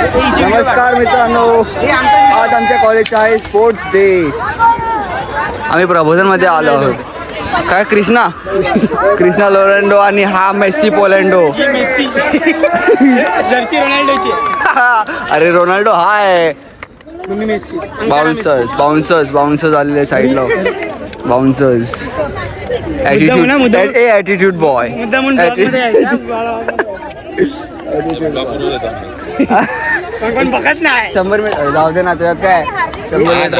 नमस्कार मित्रांनो, आज आमच्या कॉलेजचा आहे स्पोर्ट्स डे. आम्ही प्रबोधनमध्ये आलो आहोत. काय कृष्णा लोरेंडो आणि हा मेस्सी पोलँडो. जर्सी रोनाल्डोची. अरे रोनाल्डो हाय. बाउन्सर्स आलेले साईडला. Bouncers attitude boy. बघत नाही. 100 मीटर जाऊ दे ना, त्याच्यात काय 100 मीटर.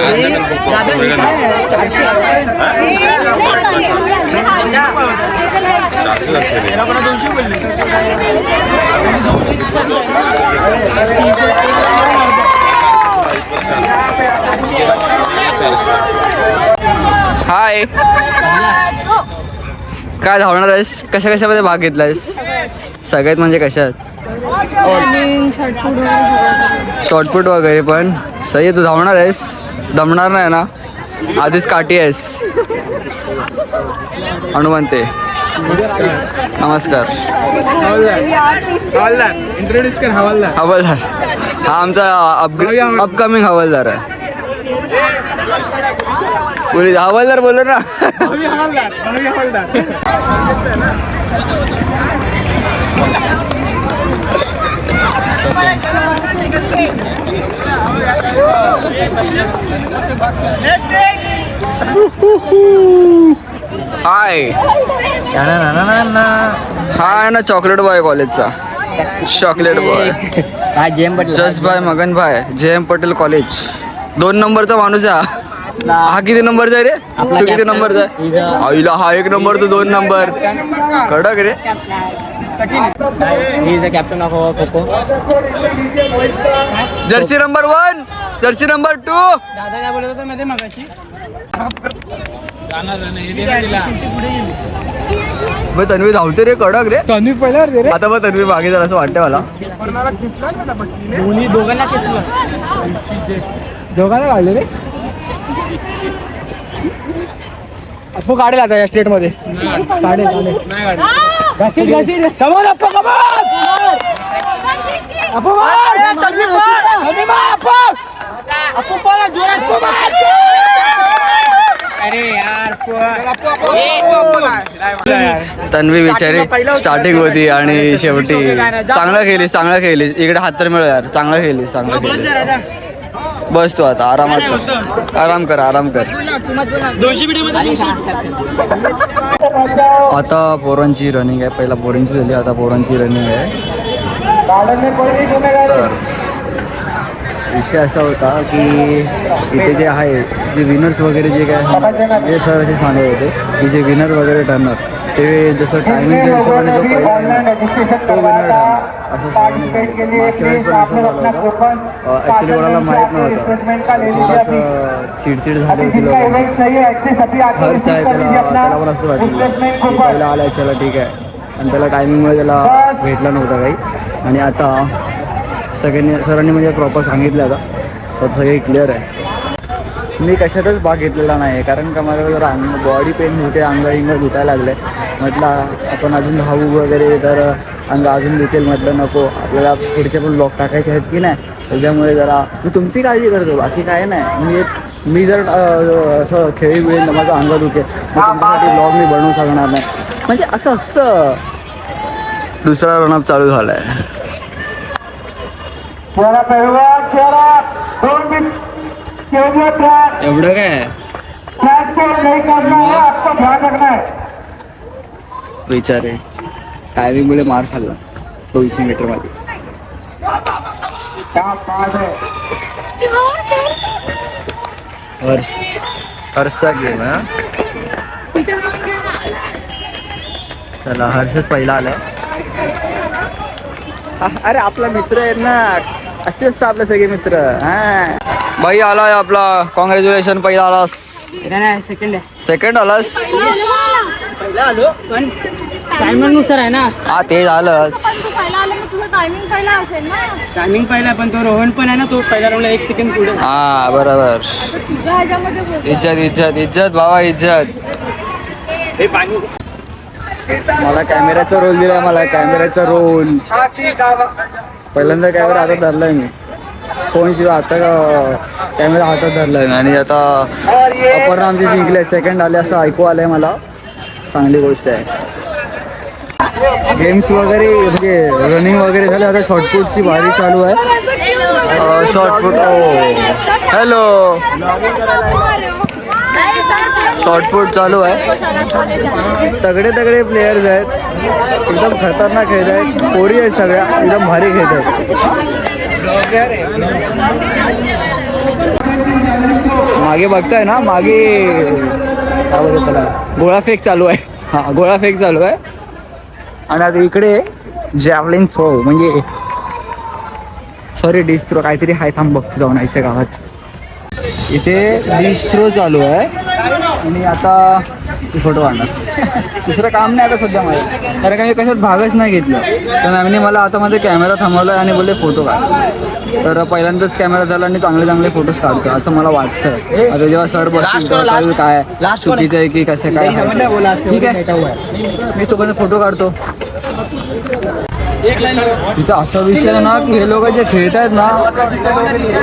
हाय, काय धावणार आहेस? कशामध्ये भाग घेतलायस? सगळ्यात म्हणजे कशात? शॉर्टपुट वगैरे. पण सही तू धावणार आहेस, दमणार नाही ना? आधीच काठी आहेस. हनुमंते नमस्कार. इंट्रोड्यूस कर. हवालदार हा आमचा अपकमिंग हवालदार आहे. पोलीस हवालदार बोललो ना. हाय, हा आहे ना चॉकलेट बॉय कॉलेजचा. Chocolate boy just by Magan भाई, JM पटेल कॉलेज. 2 नंबरचा माणूस आहे हा. किती नंबरचा आहे रे तू? किती नंबरचा आहे? आईला हा 1 नंबर, तू 2 नंबर. कडक रे. Captain of kho. Jersey number 1, jersey number 2. दादा काय बोलत होता मध्ये मगाशी? मग तन्वी धावते रे, कडक रे. तन्वी पहिला रे. आता मग तन्वी मागे जरा असं वाटतं मला. दोघांना केसला. दोघांना काढले रे. अप्पू काढेल आता या स्टेट मध्ये. काढेल. घासील. Come on Appu, come on. अप्पू पळा जोरात. अरे यार, तन्वी बिचारी स्टार्टिंग होती आणि शेवटी चांगला खेळली. इकडे हात तर मिळव यार. चांगला खेळली. बस तू आता आराम कर. 200 मीटर मध्ये. आता पोरांची रनिंग आहे. पहिला पोरांची झाली, आता पोरांची रनिंग आहे. तर विषय असा होता की इथे जे आहे, जे विनर्स वगैरे जे काय जे सर असे सांगत होते की जे विनर वगैरे ठरणार ते जसं टायमिंगच्या हिशोबाने जो पहिला आहे तो विनर ठरणार असं सरांनी सांगितलं. मागच्या वेळेस पण असं झालं होतं. ॲक्च्युली कोणाला माहीत नव्हतं. थोडंसं चिडचिड झाली होती लोकांची. हर्ष आहे त्याला पण असं वाटलं की पहिला आला चला ठीक आहे, आणि त्याला टायमिंगमुळे त्याला भेटला नव्हता काही. आणि आता सरांनी म्हणजे प्रॉपर सांगितलं आता सगळे क्लिअर आहे. मी कशातच भाग घेतलेला नाही कारण का मला जरा बॉडी पेन होते, अंग दुखायला लागले. म्हटलं आपण अजून धावू वगैरे तर अंग अजून दुखेल. म्हटलं नको, आपल्याला पुढचे पण ब्लॉग टाकायचे आहेत की नाही, त्याच्यामुळे जरा मी तुमची काळजी करतो, बाकी काय नाही. मी जर असं खेळी मिळेल तर माझं अंग दुखेल, मग तुमच्यासाठी ब्लॉग मी बनवू शकणार नाही. म्हणजे असं असतं. दुसरा रनअप चालू झाला आहे. एवढं काय विचार आहे. टायमिंगमुळे मार खाल्ला 200 मीटर मध्ये. हर्षचा गेम आहे. चला हर्षच पहिला आलाय. अरे आपला मित्र आहे ना, असे असतात आपले सगळे मित्र. हा भाई आलाय आपला. कॉंग्रॅच्युलेशन, पहिला आलास. सेकंड आलास. पहिला आलो पण टायमिंग नुसार आहे ना. हा ते झालंच. टायमिंग पहिला, पण तो रोहन पण आहे ना, तो पहिला राऊंडला 1 सेकंड पुढे. हा बरोबर. इज्जत भावा, इज्जत. हे पाणी मला कॅमेऱ्याचा रोल दिलाय, मला कॅमेऱ्याचा रोल. पहिल्यांदा कॅमेरा हातात धरलाय मी, फोन शिवाय आता कॅमेरा हातात धरलाय मी. आणि आता अपर्णा आमची जिंकले, सेकंड आले असं ऐकू आलंय मला. चांगली गोष्ट आहे. गेम्स वगैरे म्हणजे रनिंग वगैरे झालं, आता शॉर्टपुटची भारी चालू आहे. शॉर्टपुट, हॅलो, शॉर्टपुट चालू आहे. तगडे तगडे प्लेयर्स आहेत, एकदम खतरनाक खेळत आहेत. पोरी आहेत सगळ्या, एकदम भारी खेळत आहेत. मागे बघताय ना, मागे काय बोलतो त्याला, गोळाफेक चालू आहे. हां, गोळाफेक चालू आहे. आणि आता इकडे जॅव्हलिन थ्रो म्हणजे सॉरी डिश थ्रो काहीतरी आहे, थांब बघतो जाऊन आईच्या गावात. इथे डिश थ्रो चालू आहे आणि आता फोटो काढणार. दुसरं काम नाही आता सध्या माझं, कारण का मी कशात भागच नाही घेतलं. तर मॅमने मला आता माझा कॅमेरा थांबवला आणि बोलले फोटो काढ. तर पहिल्यांदाच कॅमेरा झाला आणि चांगले चांगले फोटोज काढतो असं मला वाटतं. आता जेव्हा सर बघतील काय चुकीचं आहे की कसं काय, ठीक आहे मी तोपर्यंत फोटो काढतो. तिचा असा विषय आहे ना की हे लोक जे खेळत आहेत ना,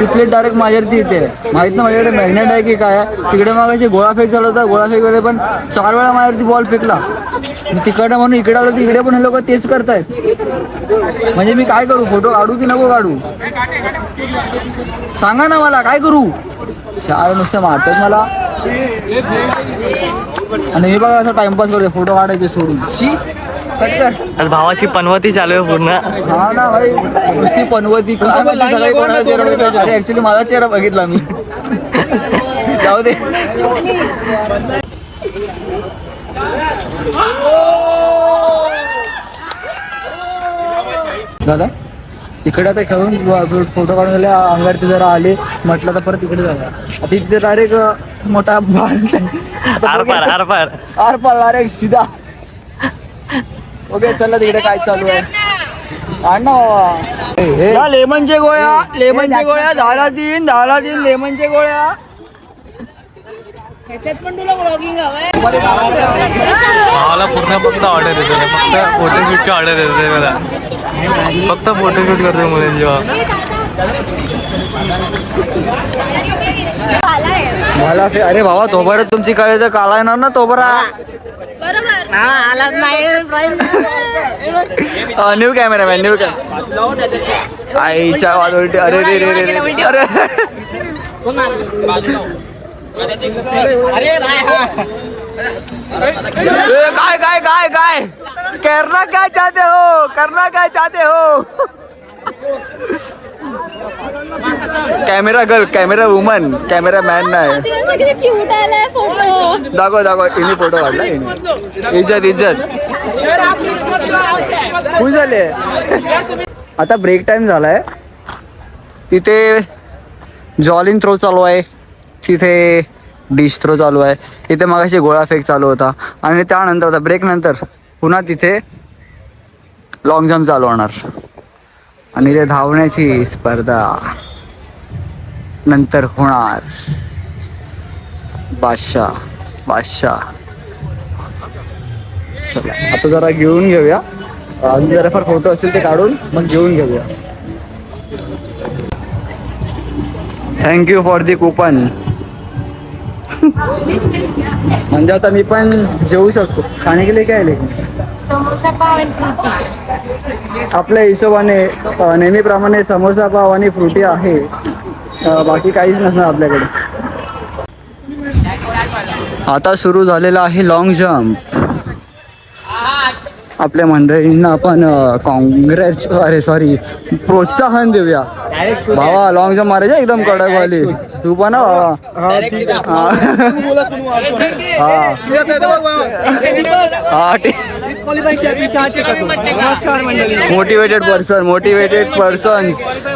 तिकडे डायरेक्ट माझ्यावरती येते. माहीत ना माझ्याकडे मॅग्नेट आहे की काय. तिकडे मग अशी गोळाफेक चालू होता, गोळाफेक मध्ये पण 4 वेळा माझ्यावरती बॉल फेकला. तिकडं म्हणून इकडे आलो, तिकडे पण हे लोक तेच करतायत. म्हणजे मी काय करू, फोटो काढू की नको काढू सांगा ना मला, काय करू. 4 नुसते मारतात मला आणि मी बघा असं टाइमपास करतो, फोटो काढायचे सोडून. शी आज भावाची पनवती चालू आहे पूर्ण. हा ना भाई, नुसती पनवती काय. ऍक्च्युली माझा चेहरा बघितला मी. जाऊ दे. झालं तिकडे आता खेळून फोटो काढून झाले, अंगारती जरा आले, म्हटलं तर परत तिकडे झाला. आता तिथे डायरेक्ट मोठा आरपार डायरेक्ट सीधा. ओके चला तिकडे काय चालू आहे. आण ना बाबा लेमनचे गोळ्या, लेमनचे गोळ्या, 10 दिन लेमनचे गोळ्या. ह्याच्यात पण तुला ब्लॉगिंग हवंय. भावाला पूर्ण फक्त ऑर्डर येते, फक्त फोटोशूटची ऑर्डर येते मला. फक्त फोटोशूट करते मुलांची. मला अरे भावा तोबरा तुमची काळे तर काळा येणार ना तोबरा. बरोबर न्यू कॅमेरामॅन, न्यू कॅमेरा. आईच्या वादोलटी. अरे रे रे रे रे अरे काय काय काय काय करना क्या चाहते हो, करना क्या चाहते हो. Camera girl, camera woman, camera man नाही. क्यूट आलाय फोटो. दाखव दाखव, इनी फोटो काढला. इज्जत इज्जत खुश झाले. आता ब्रेक टाइम झालाय. तिथे जॉलिंग थ्रो चालू आहे, तिथे डिश थ्रो चालू आहे, इथे मगाशी गोळाफेक चालू होता. आणि त्यानंतर आता ब्रेक नंतर पुन्हा तिथे लॉंग जम्प चालू होणार. आणि ते धावण्याची स्पर्धा नंतर होणार. बादशाह बादशाह. चला आता जरा घेऊन घेऊया, अजून जरा फार फोटो असतील ते काढून मग घेऊन घेऊया. Thank you for the coupon. म्हणजे आता मी पण जेवू शकतो. खाणे के लिए काय आले समोसा पाव आणि फ्रुटी. आपल्या हिशोबाने नेहमीप्रमाणे समोसा पाव आणि फ्रुटी आहे. बाकी काहीच नसणार आपल्याकडे. आता सुरू झालेला आहे लॉंग जम्प. आपल्या मंडळींना आपण प्रोत्साहन देऊया. भावा लॉंग जम्प मारायचं एकदम कडकवाली. तू पण ना भावा. Motivated persons.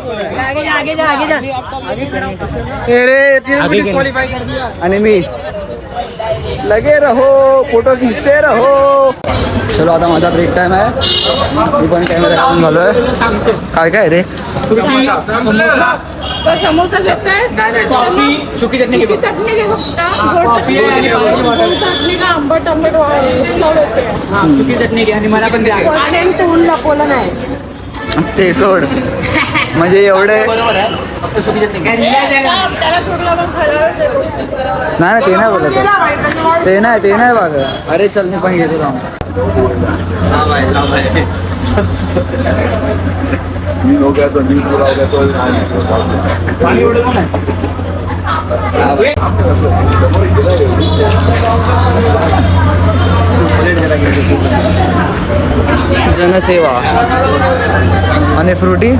आणि मी लगे रहो, फोटो खिचते रहो. चलो आता माझा ब्रेक टाइम आहे. मी पण कॅमेरा काढून झालोय. काय काय रे तो समोसा घेतोय कॉफी सुकी चटणी घे. चटणी घे फक्त कॉफी आहे आणि पाण्याची बॉटल. चटणी का आंबट आंबट चव येते हा सुकी चटणी घे आणि मला पण द्या. फर्स्ट टाइम तोंड लपवलं नाही ते सोड म्हणजे एवढे बरोबर आहे फक्त सुकी चटणी घे. त्याला सोडलं पण खाल्लं नाही ते नाही बघत ते नाही बघ. अरे चल मी पण घेतो जाऊन. जनसेवा आणि फ्रुटी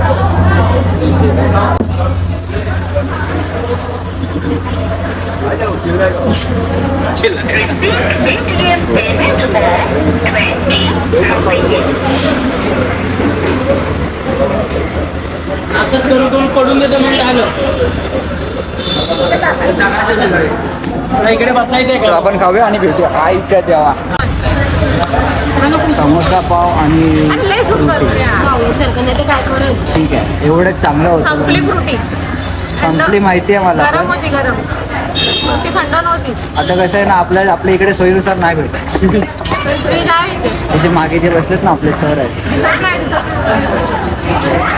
असं करून पडून देतो मग झालं. इकडे बसायचंय चल का? आपण खाऊया आणि भेटूया आईच्या तेव्हा. समोसा पाव आणि सारखं नाही तर काय खरंच ठीक आहे एवढंच चांगलं होतं. फ्रुटी संपली माहिती आहे मला गरम पण होती गरम फ्रुटी थंड नव्हती आता कसं आहे ना आपल्या इकडे सोयीनुसार नाही भेटत. फ्रीज आहे ते जसे मागे जे बसलेत ना आपले सर आहेत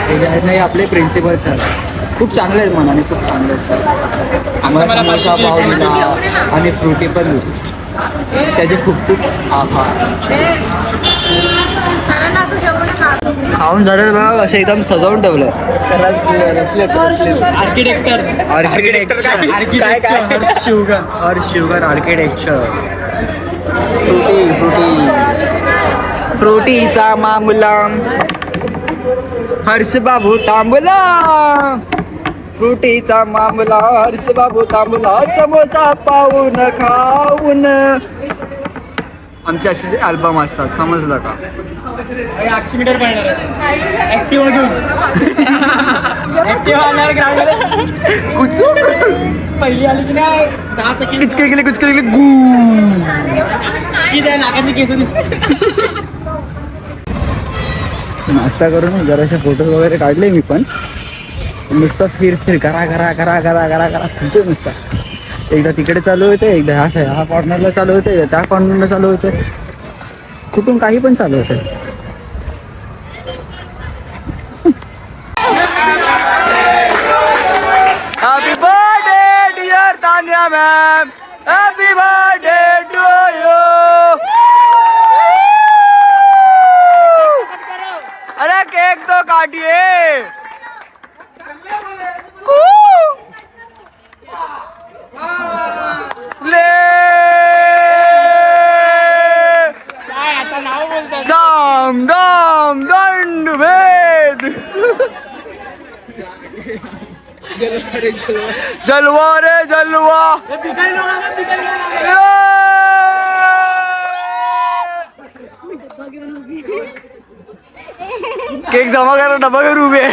ते आहेत नाही आपले प्रिन्सिपल सर खूप चांगले आहेत मनाने खूप चांगले आहेत सर. आम्हाला समोसा पाव दिला आणि फ्रुटी पण दिली त्याचे खूप खूप आभार. सरांना असं जेवण खा खाऊन झालं बघा असं एकदम सजावून ठेवलं. Architect Harsh Shivgan architecture. फ्रुटीचा मामुला हर्ष बाबू तांबला. फ्रुटीचा मामला हर्ष बाबू तांबला. समोसा पाहून खाऊन. आमचे असे अल्बम असतात समजलं का? 800 मीटर पळणार आहे ऍक्टिव्ह घेऊन. ऍक्टिव्ह आणणार ग्राउंडमध्ये पहिली आली की नाही 10 सेकंड कुचके गेले गू. शी त्या नाकातली केस दिसते. नाश्ता करून जरासे फोटोज वगैरे काढले मी पण. नुसतं फिर करा फिरतोय नुसता. एकदा तिकडे चालू होते एकदा ह्या कॉर्नरला चालू होते त्या कॉर्नरला चालू होते. कुठून काही पण चालू होते. Happy birthday dear Tanya ma'am. Happy birthday to you. अरे केक तो काटिए. ले साम दाम दंड भेद. जलवा रे जलवा. केक जमा करा डबा घेऊन उभे.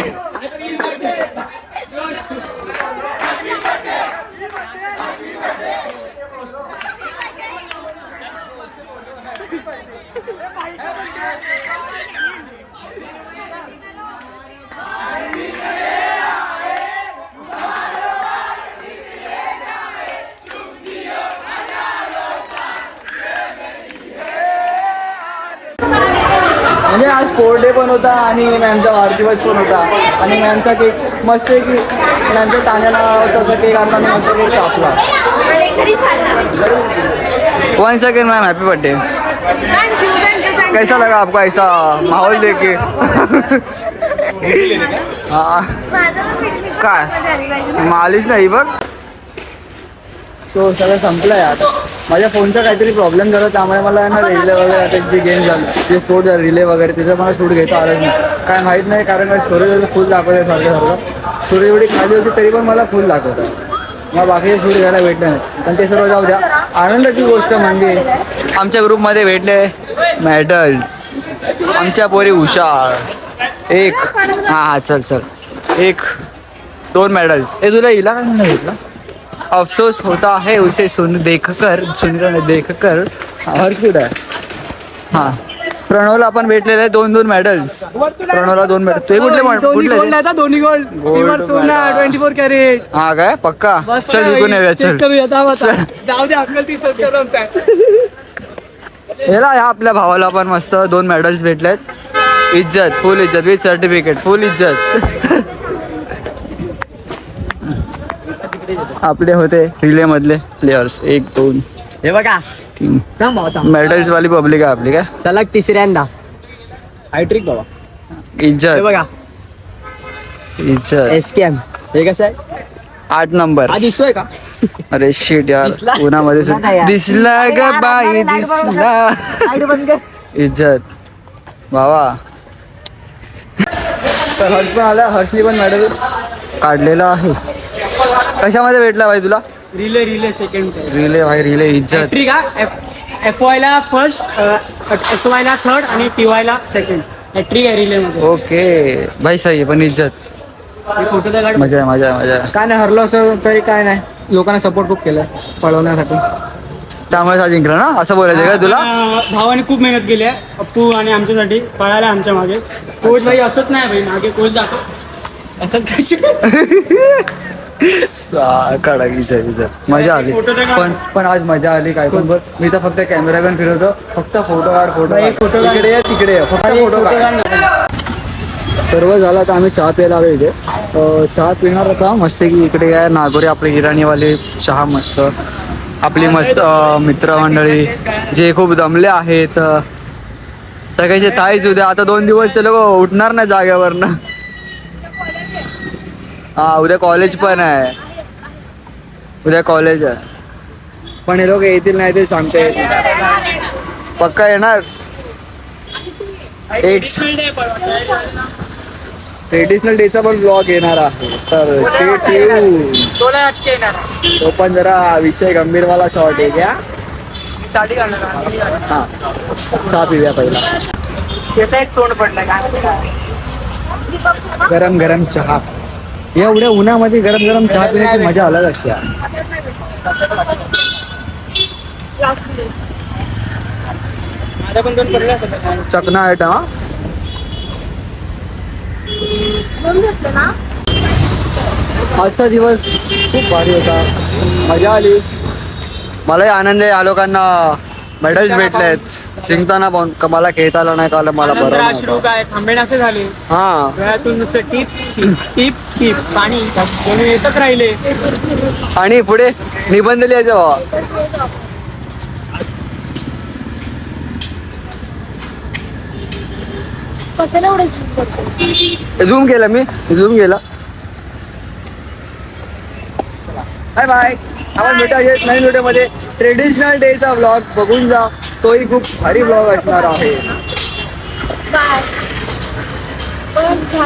म्हणजे आज स्पोर्ट डे पण होता आणि मॅमचा वाढदिवस पण होता आणि मॅमचा केक मस्त आहे की मॅमच्या तान्या नावाचा असा केक आणला आणि मस्त केक कापला. 1 सेकेंड मैम हैप्पी बर्थडे. कैसा लगा आपको ऐसा माहौल देके? हाँ काय मालिश नाही बघ. सो सगळं संपलं आहे आता. माझ्या फोनचा काहीतरी प्रॉब्लेम झाला त्यामुळे मला ना रिले वगैरे आता जे गेम झालं जे स्पोर्ट झालं रिले वगैरे त्याचं मला शूट घेता आलं नाही. काय माहीत नाही कारण स्टोरेज फुल दाखवतं सारखं स्टोरेज एवढी खाली होती तरी पण मला फुल दाखवतं. मग बाकीचे शूट घ्यायला भेटलं नाही पण ते सर्व जाऊ द्या. आनंदाची गोष्ट म्हणजे आमच्या ग्रुपमध्ये भेटले मेडल्स. आमच्या पोरी हुशार. एक हां चल 1-2 मेडल्स. हे तुला हिला काय म्हणून भेटला? अफसोस होता है उसे सुनकर हर्ष कुठं आहे? हां प्रणवला आपण भेटलेले आहे 2 मेडल्स. प्रणवला 2 मेडल. तू कुठले कुठले दोन्ही गोल्ड Gold सोना medal. 24 कॅरेट. हा काय पक्का चल जिंकून येऊया चल. जाऊ दे आपल्याला ती ह्या आपल्या भावाला पण मस्त 2 मेडल्स भेटलेत. इज्जत फुल इज्जत विथ सर्टिफिकेट फुल इज्जत. आपले होते रिले मधले प्लेयर्स 1 2 हे बघा 3 मेडल्स वाली पब्लिक आहे आपली काय. सलग तिसऱ्यांदा हायट्रिक बाबा. हे इज्जत बघा इज्जत. एसकेएम. हे कसं आहे 8 नंबर. हा दिसतोय का? अरे शिट यार दिसला? उन्हामध्ये दिसला नाही यार. दिसला ग बाई दिसला. इज्जत बाबा. तर हर्ष पण आला. हर्षनी पण मेडल काढलेला आहे. कशामध्ये भेटला भाई तुला? Relay second. रिले भाई रिले इज्जत. हॅट्रिक हा FY ला फर्स्ट, SY ला थर्ड आणि TY ला सेकंड. हॅट्रिक आहे रिले मध्ये. ओके भाई सही आहे पण इज्जत. फोटो तर काढ. मजा आहे मजा आहे मजा आहे. काय नाही हरलो असं तरी काय नाही. लोकांना सपोर्ट खूप केलं पळवण्यासाठी. त्यामुळे हा जिंकला ना असं बोलायचं का तुला? भावाने खूप मेहनत केली आहे अप्पू आणि आमच्यासाठी पळायला आमच्या मागे. कोच भाई असंच नाही भाई मागे कोच दाखव असंच कशी. कडक इज्जत इज्जत मजा आली. पण आज मजा आली काय पण बघ. मी तर फक्त कॅमेरा पण फिरवतो. फक्त फोटो काढ फोटो इकडे ये तिकडे ये फक्त फोटो काढ. सर्व झालं तर आम्ही चहा प्यायला आलो इथे. चहा पिणार होता मस्त की इकडे काय नागोरी आपले इराणीवाले चहा मस्त. आपली मस्त मित्रमंडळी जे खूप दमले आहेत. सगळ्यांचे ताईच उद्या आता 2 दिवस ते लोक उठणार नाही जागेवरनं. हा उद्या कॉलेज पण आहे. उद्या कॉलेज आहे पण हे लोक येतील नाही ते सांगते. पक्का येणार. एक ट्रेडिशनल डेचा पण ब्लॉग येणार आहे तर स्टे ट्यून. तो पण जरा विषय गंभीरवाला शॉर्ट आहे क्या. हा चहा पिऊया पहिला. त्याचा एक तोंड पडलाय गरम गरम चहा. एवढ्या उन्हामध्ये गरम गरम चहा पिण्याची मजा अलग असते. माझा पण तोंड पडला असं. चकना आयटम हा. आजचा दिवस खूप भारी होता. मजा आली. मलाही आनंद आहे. या लोकांना मेडल्स भेटलेत. जिंकताना पण मला खेळता आलं नाही का मला बरं अश्रू काय थांबेन असे झाले. हा डोळ्यातून नुसतं टीप टीप टीप टीप पाणी जणू येतच राहिले. आणि पुढे निबंध लिहायचा भावा. कशाला एवढं झूम केलं मी झूम केला. Bye bye. आपण भेटा नवीन व्हिडिओमध्ये. ट्रेडिशनल डेचा व्लॉग बघून जा. तोही खूप भारी व्लॉग असणार आहे. बाय.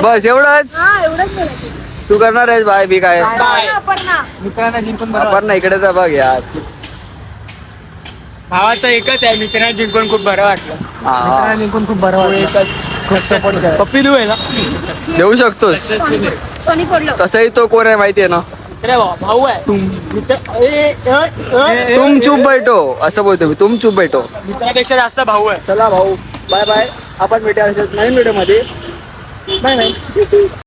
बस एवढंच. हा एवढंच बोलायचं. तू करणार आहेस बाय बी काय? अपर्णा. मित्रांना जिंकून आपण ना इकडे तर बघ यार. भावाचं एकच आहे मित्रांना जिंकून खूप बरं वाटलं. हा. जिंकून खूप बरं वाटलं. एकच खूप सपोर्ट करा. पप्पी देऊ आहे ना. देऊ शकतोस. कोणी पडलं. तसंही तो कोण आहे माहिती आहे ना. अरे भाऊ आहे. तुम चुप बैठो असं बोलतो मी. तुम चुप बैठो. मित्रापेक्षा जास्त भाऊ आहे. चला भाऊ बाय बाय. आपण भेटूया नवीन व्हिडिओमध्ये. Bye bye.